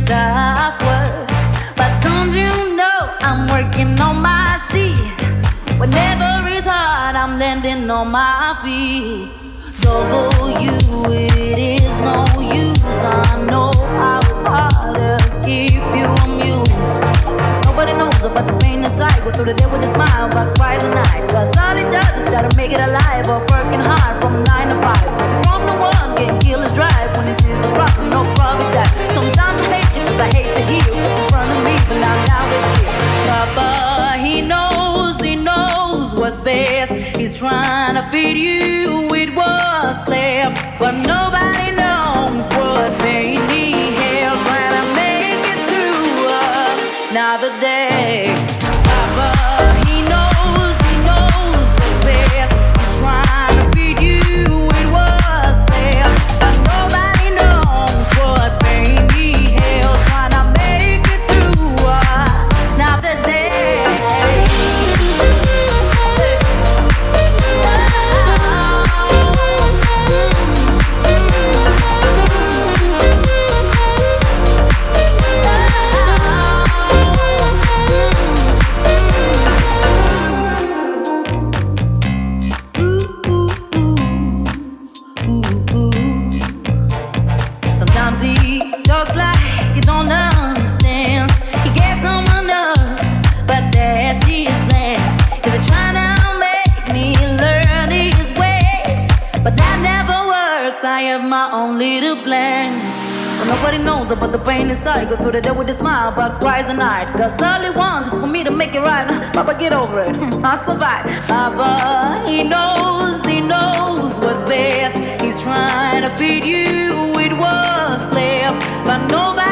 stop work. But don't you know I'm working on my sheet? Whenever it's hard, I'm landing on my feet. Double you, it is no use. I know I was hard to keep you amused. Nobody knows about the pain inside. Go through the day with a smile, but cries at night. Cause all it does is try to make it alive. Or working hard from 9 to 5. So from the one can kill his drive. When he sees a problem, no problem that. Sometimes I hate you cause I hate to hear what's in front of me. But now it's here. Papa, he knows what's best. He's trying to feed you with what's left. But nobody knows what made me hell. Trying to make it through another day. Papa, he knows what's best. He's trying to feed you with what's left. But nobody knows what made me hell. Trying to make it through another day. Sometimes he talks like he don't understand. He gets on my nerves, but that's his plan. Cause he's trying to make me learn his ways. But that never works, I have my own little plans. But nobody knows about the pain inside. Go through the day with a smile, but cries at night. Cause all he wants is for me to make it right. Papa, get over it, I'll survive. Papa, he knows what's best. He's trying to feed you with what's left. But nobody